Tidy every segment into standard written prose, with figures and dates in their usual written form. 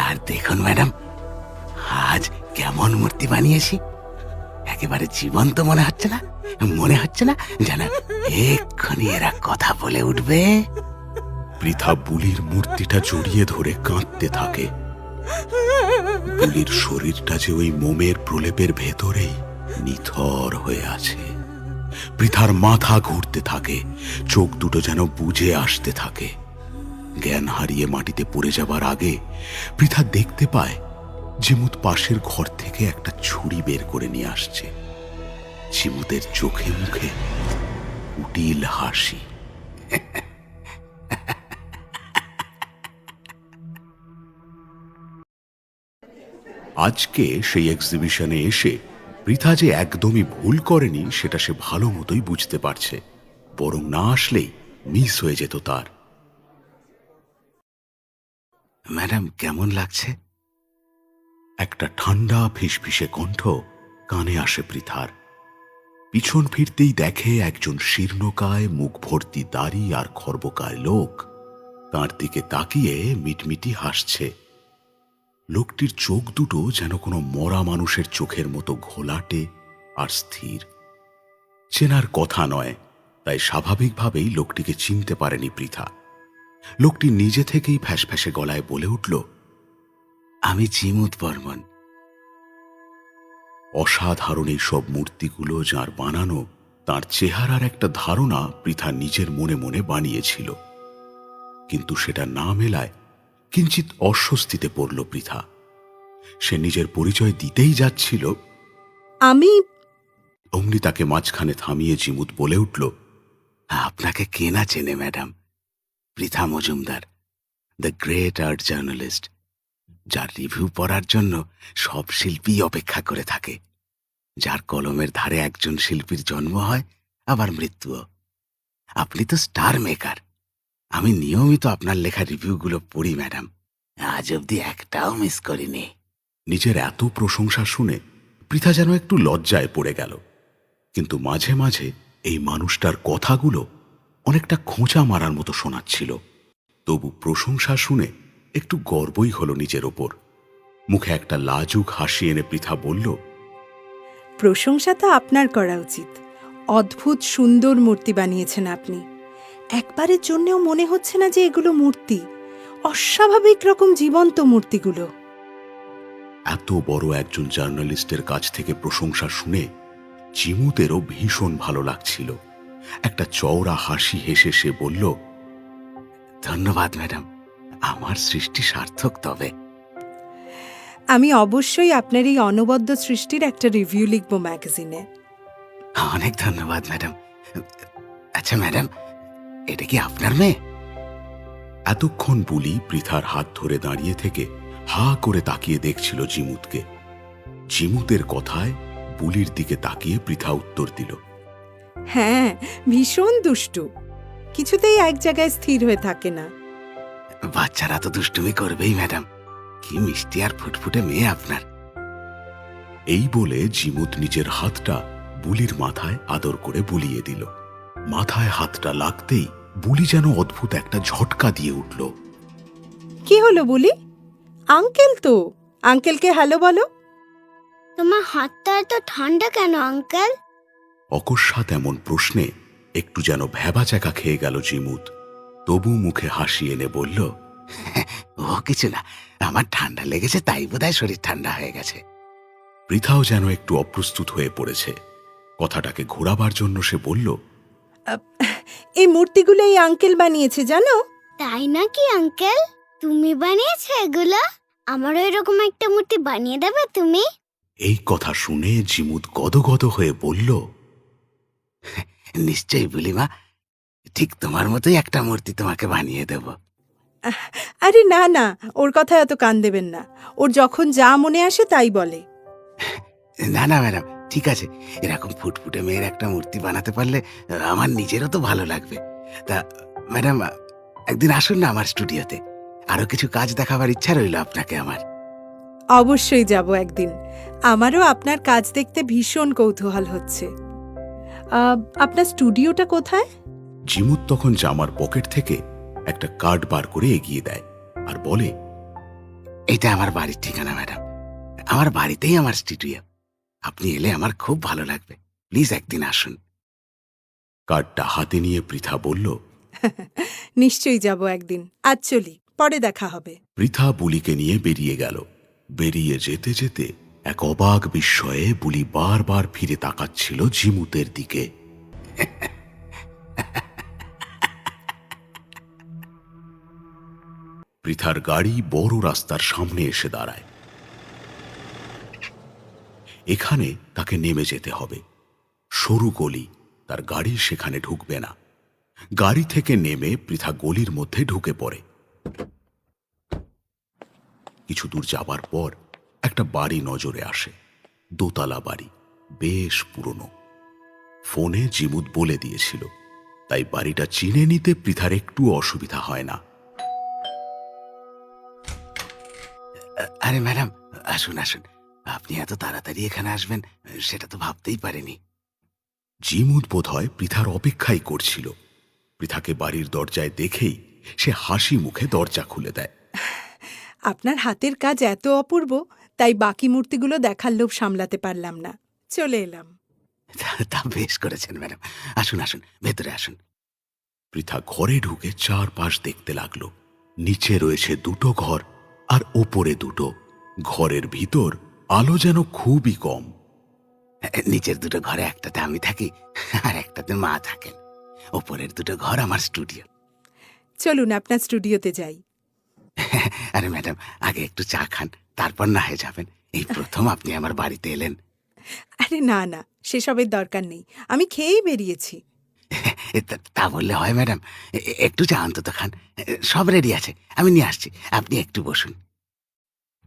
আর দেখুন ম্যাডাম, আজ কেমন মূর্তি বানিয়েছি। একেবারে জীবন্ত মনে হচ্ছে না? মনে হচ্ছে না যেন এক্ষুনি এরা কথা বলে উঠবে। পৃথা বুলির মূর্তিটা জড়িয়ে ধরে কাঁদতে থাকে। বুলির শরীরটা যে ওই মোমের প্রলেপের ভেতরেই নিথর হয়ে আছে। পৃথার মাথা ঘুরতে থাকে, চোখ দুটো যেন বুজে আসতে থাকে। জ্ঞান হারিয়ে মাটিতে পড়ে যাবার আগে পৃথা দেখতে পায় জিমুত পাশের ঘর থেকে একটা ছুরি বের করে নিয়ে আসছে। জিমুতের চোখে মুখে কুটিল হাসি। আজকে সেই এক্সিবিশনে এসে পৃথা যে একদমই ভুল করেনি সেটা সে ভালো মতোই বুঝতে পারছে, বরং না আসলেই মিস হয়ে যেত তার। ম্যাডাম কেমন লাগছে? একটা ঠান্ডা ফিসফিসে কণ্ঠ কানে আসে পৃথার। পিছন ফিরতেই দেখে একজন শীর্ণকায়, মুখ ভর্তি দাড়ি আর খর্বকায় লোক তার দিকে তাকিয়ে মিটমিটি হাসছে। লোকটির চোখ দুটো যেন কোনো মরা মানুষের চোখের মতো ঘোলাটে আর স্থির। চেনার কথা নয়, তাই স্বাভাবিকভাবেই লোকটিকে চিনতে পারেনি পৃথা। লোকটি নিজে থেকেই ফ্যাসফ্যাসে গলায় বলে উঠল, আমি জিমুত বর্মন। অসাধারণ এই সব মূর্তিগুলো যার বানানো, তার চেহারার একটা ধারণা পৃথা নিজের মনে মনে বানিয়েছিল, কিন্তু সেটা না মেলায় কিঞ্চিত অস্বস্তিতে পড়ল পৃথা। সে নিজের পরিচয় দিতেই যাচ্ছিল, আমি অমনি তাকে মাঝখানে থামিয়ে জিমুত বলে উঠল, আপনাকে কে না চেনে madam? Pritha Majumdar, the great art journalist, যার রিভিউ পড়ার জন্য সব শিল্পী অপেক্ষা করে থাকে, যার কলমের ধারে একজন শিল্পীর জন্ম হয় আবার মৃত্যুও। আপনি তো স্টার মেকার। আমি নিয়মিত আপনার লেখা রিভিউগুলো পড়ি ম্যাডাম, আজ অব্দি একটাও মিস করিনি। নিজের এত প্রশংসা শুনে পৃথা যেন একটু লজ্জায় পড়ে গেল, কিন্তু মাঝে মাঝে এই মানুষটার কথাগুলো অনেকটা খোঁচা মারার মতো শোনাচ্ছিল। তবু প্রশংসা শুনে একটু গর্বই হলো নিজের ওপর। মুখে একটা লাজুক হাসি এনে পৃথা বলল, প্রশংসা তো আপনার করা উচিত। অদ্ভুত সুন্দর মূর্তি বানিয়েছেন আপনি। একবারের জন্যও মনে হচ্ছে না যে এগুলো মূর্তি, অস্বাভাবিক রকম জীবন্ত মূর্তিগুলো। এত বড় একজন জার্নালিস্টের কাছ থেকে প্রশংসা শুনে জিমুতেরও ভীষণ ভালো লাগছিল। একটা চওড়া হাসি হেসে সে বলল, ধন্যবাদ ম্যাডাম, আমার সৃষ্টি সার্থক। তবে আমি অবশ্যই আপনার এই অনবদ্য সৃষ্টির একটা রিভিউ লিখব ম্যাগাজিনে। অনেক ধন্যবাদ ম্যাডাম। আচ্ছা ম্যাডাম, এটা কি আপনার মেয়ে? এতক্ষণ বুলি পৃথার হাত ধরে দাঁড়িয়ে থেকে হা করে তাকিয়ে দেখছিল জিমুতকে। জিমুতের কথায় বুলির দিকে তাকিয়ে পৃথা উত্তর দিল, হ্যাঁ, ভীষণ দুষ্টু, কিছুতেই এক জায়গায় স্থির হয়ে থাকে না। বাচ্চারা তো দুষ্টুমি করবেই ম্যাডাম। কি মিষ্টি আর ফুটফুটে মেয়ে আপনার। এই বলে জিমুত নিজের হাতটা বুলির মাথায় আদর করে বুলিয়ে দিল। মাথায় হাতটা লাগতেই বুলি যেন অদ্ভুত একটা ঝটকা দিয়ে উঠল। কি হলো বলি? আঙ্কেল তো, আঙ্কেলকে হ্যালো বলো। তোমার হাতটা এত ঠান্ডা কেন আঙ্কেল? অকস্মাৎ এমন প্রশ্নে একটু যেন ভ্যাবাচ্যাকা খেয়ে গেল জিমুত। তবু মুখে হাসি এনে বলল, ও কিছু না, আমার ঠান্ডা লেগেছে, তাই বোধহয় শরীর ঠান্ডা হয়ে গেছে। পৃথাও যেন একটু অপ্রস্তুত হয়ে পড়েছে। কথাটাকে ঘোরাবার জন্য সে বলল, এই মূর্তিগুলো এই আঙ্কেল বানিয়েছে জানো? তাই নাকি আঙ্কেল? তুমি বানিয়েছো এগুলো? আমারও এরকম একটা মূর্তি বানিয়ে দেবে তুমি? এই কথা শুনে জিমুত গদগদ হয়ে বলল, নিশ্চয়ই বুলিমা, ঠিক তোমার মতোই একটা মূর্তি তোমাকে বানিয়ে দেব। আরে না না, ওর কথায় এত কান দেবেন না। ওর যখন যা মনে আসে তাই বলে। না না ম্যাডাম, ঠিক আছে। এরকম ফুটফুটে মেয়ের একটা মূর্তি বানাতে পারলে আমার নিজেরও তো ভালো লাগবে। তা ম্যাডাম, একদিন আসুন না আমার স্টুডিওতে, আরো কিছু কাজ দেখাবার ইচ্ছা রইল আপনাকে আমার। অবশ্যই যাব একদিন। আমারও আপনার কাজ দেখতে ভীষণ কৌতূহল হচ্ছে। আপনার স্টুডিওটা কোথায়? জিমুত তখন জামার পকেট থেকে একটা কার্ড বার করে এগিয়ে দেয় আর বলে, এটা আমার বাড়ির ঠিকানা ম্যাডাম। আমার বাড়িতেই আমার স্টুডিও। আপনি এলে আমার খুব ভালো লাগবে। প্লিজ একদিন আসুন। কার্ডটা হাতে নিয়ে পৃথা বলল। নিশ্চয়ই যাব একদিন। আজ চলি, পরে দেখা হবে। পৃথা বুলিকে নিয়ে বেরিয়ে গেল। বেরিয়ে যেতে যেতে এক অবাক বিস্ময়ে বুলি বারবার ফিরে তাকাচ্ছিল জিমুতের দিকে। পৃথার গাড়ি বড় রাস্তার সামনে এসে দাঁড়ায়। এখানে তাকে নেমে যেতে হবে। সরু গলি, তার গাড়ি সেখানে ঢুকবে না। গাড়ি থেকে নেমে পৃথা গলির মধ্যে ঢুকে পড়ে। কিছু দূর যাবার পর একটা বাড়ি নজরে আসে। দোতলা বাড়ি, বেশ পুরনো। ফোনে জিমুত বলে দিয়েছিল, তাই বাড়িটা চিনে নিতে পৃথার একটু অসুবিধা হয় না। আরে ম্যাডাম, আসুন আসুন। আপনি এত তাড়াতাড়ি এখানে আসবেন সেটা তো ভাবতেই পারিনি। জিমুত বোধহয় পৃথার অপেক্ষাই করছিল। পৃথাকে বাড়ির দরজায় দেখেই সে হাসি মুখে দরজা খুলে দেয়। আপনার হাতের কাজ এত অপূর্ব, তাই বাকি মূর্তিগুলো দেখার লোভ সামলাতে পারলাম না, চলে এলাম। তা বেশ করেছেন ম্যাডাম। আসুন আসুন, ভেতরে আসুন। পৃথা ঘরে ঢুকে চারপাশ দেখতে লাগলো। নিচে রয়েছে দুটো ঘর আর ওপরে দুটো। ঘরের ভিতর আলো যেন খুবই কম। নিচের দুটো ঘরে একটাতে আমি থাকি আর একটাতে মা থাকেন। ওপরের দুটো ঘর আমার স্টুডিও। চলুন আপনার স্টুডিওতে যাই। আরে ম্যাডাম, আগে একটু চা খান, তারপর না হয়ে যাবেন। এই প্রথম আপনি আমার বাড়িতে এলেন। আরে না না, সেসবের দরকার নেই, আমি খেয়েই বেরিয়েছি। তা বললে হয় ম্যাডাম? একটু চা অন্তত খান। সব রেডি আছে, আমি নিয়ে আসছি। আপনি একটু বসুন।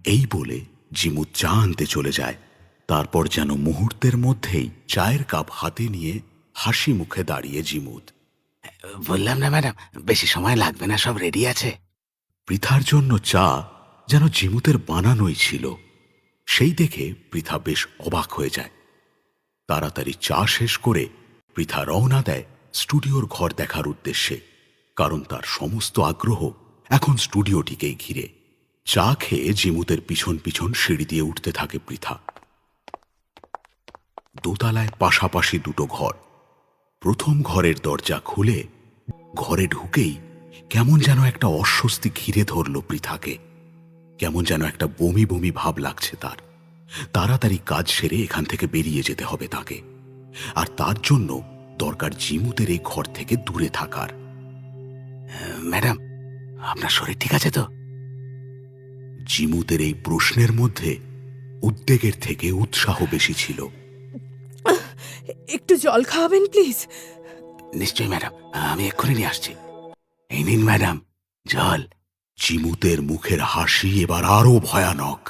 এই বলে জিমুত চা আনতে চলে যায়। তারপর যেন মুহূর্তের মধ্যেই চায়ের কাপ হাতে নিয়ে হাসি মুখে দাঁড়িয়ে জিমুত। বললাম না ম্যাডাম, বেশি সময় লাগবে না, সব রেডি আছে। পৃথার জন্য চা যেন জিমুতের বানানোই ছিল। সেই দেখে পৃথা বেশ অবাক হয়ে যায়। তাড়াতাড়ি চা শেষ করে পৃথা রওনা দেয় স্টুডিওর ঘর দেখার উদ্দেশ্যে, কারণ তার সমস্ত আগ্রহ এখন স্টুডিওটিকেই ঘিরে। চা খেয়ে জিমুতের পিছন পিছন সিঁড়ি দিয়ে উঠতে থাকে পৃথা। দোতলায় পাশাপাশি দুটো ঘর। প্রথম ঘরের দরজা খুলে ঘরে ঢুকেই কেমন যেন একটা অস্বস্তি ঘিরে ধরল পৃথাকে। কেমন যেন একটা বমি বমি ভাব লাগছে তার। তাড়াতাড়ি কাজ সেরে এখান থেকে বেরিয়ে যেতে হবে তাকে। আর তার জন্য দরকার জিমুতের এই ঘর থেকে দূরে থাকার। ম্যাডাম, আপনার শরীর ঠিক আছে তো? জিমুতের এই প্রশ্নের মধ্যে উদ্বেগের থেকে উৎসাহ বেশি ছিল। একটু জল খাওয়াবেন প্লিজ? নিশ্চয়ই ম্যাডাম, আমি এক্ষুনি নিয়ে আসছি। এই নিন ম্যাডাম, জল। জিমুতের মুখের হাসি এবার আরো ভয়ানক,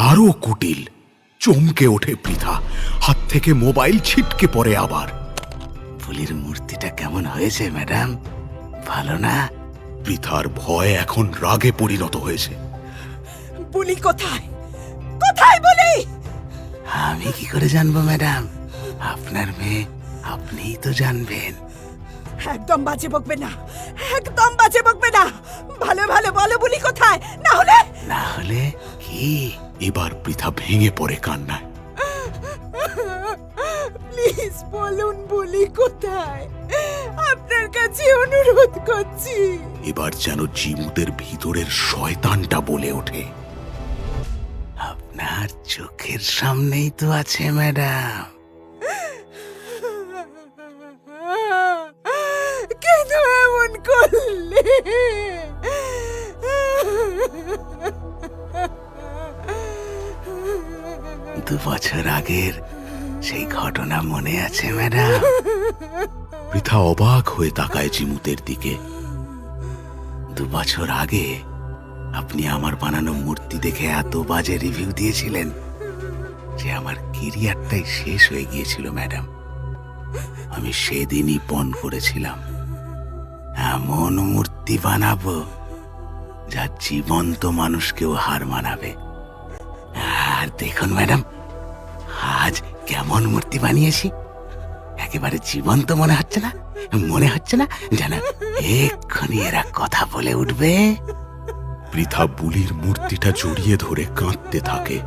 আরো কুটিল। চমকে ওঠে পৃথা, হাত থেকে মোবাইল ছিটকে পড়ে আবার। ফুলের মূর্তিটা কেমন হয়েছে ম্যাডাম? ভালো না? পৃথার ভয় এখন রাগে পরিণত হয়েছে। বুলি কোথায়? কোথায় বুলি? আমি কি করে জানবো ম্যাডাম? আপনার মেয়ে, আপনিই তো জানবেন। একদম বাজে বকবে না, একদম বাজে বকবে না। ভালো ভালো বলো বুলি কোথায়, না হলে। না হলে কি? এবার পৃথা ভেঙে পড়ে কান্নায়। প্লিজ বলুন বুলি কোথায়, আপনার কাছে অনুরোধ করছি। এবার যেন জিমুতের ভিতরের শয়তানটা বলে ওঠে। আপনার চোখের সামনেই তো আছে ম্যাডাম। কেন এমন করলে? 2 বছর আগের সেই ঘটনা মনে আছে ম্যাডাম? পৃথা অবাক হয়ে তাকায় জিমুতের দিকে। 2 বছর আগে আপনি আমার বানানো মূর্তি দেখে এত বাজে রিভিউ দিয়েছিলেন যে আমার কেরিয়ারটাই শেষ হয়ে গিয়েছিল ম্যাডাম। আমি সেদিনই পণ করেছিলাম, এমন মূর্তি বানাবো যা জীবন্ত মানুষকেও হার মানাবে। আর দেখুন ম্যাডাম, আজ কেমন মূর্তি বানিয়েছি। একেবারে জীবন্ত মনে হচ্ছে না? মনে হচ্ছে না যেন এক্ষুনি এরা কথা বলে উঠবে? পৃথা বুলির মূর্তিটা জড়িয়ে ধরে কাঁদতে থাকে।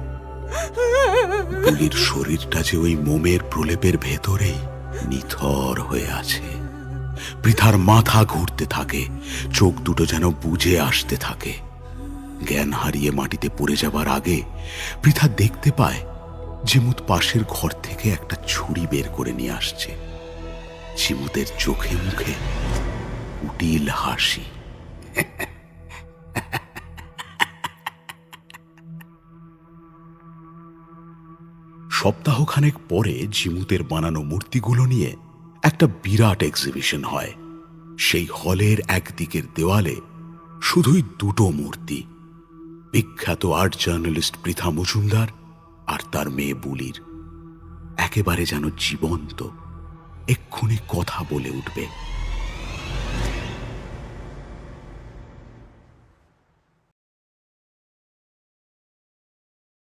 বুলির শরীরটা যে ওই মোমের প্রলেপের ভেতরেই নিথর হয়ে আছে। পৃথার মাথা ঘুরতে থাকে, চোখ দুটো যেন বুজে আসতে থাকে। জ্ঞান হারিয়ে মাটিতে পড়ে যাবার আগে পৃথা দেখতে পায় ঝিমুত পাশের ঘর থেকে একটা ছুরি বের করে নিয়ে আসছে। ঝিমুতের চোখে মুখে কুটিল হাসি। সপ্তাহখানেক পরে ঝিমুতের বানানো মূর্তিগুলো নিয়ে একটা বিরাট এক্সিবিশন হয়। সেই হলের একদিকের দেওয়ালে শুধুই দুটো মূর্তি, বিখ্যাত আর্ট জার্নালিস্ট পৃথা মজুমদার আর তার মেয়ে বুলির। একেবারে যেন জীবন্ত, এক্ষুনি কথা বলে উঠবে।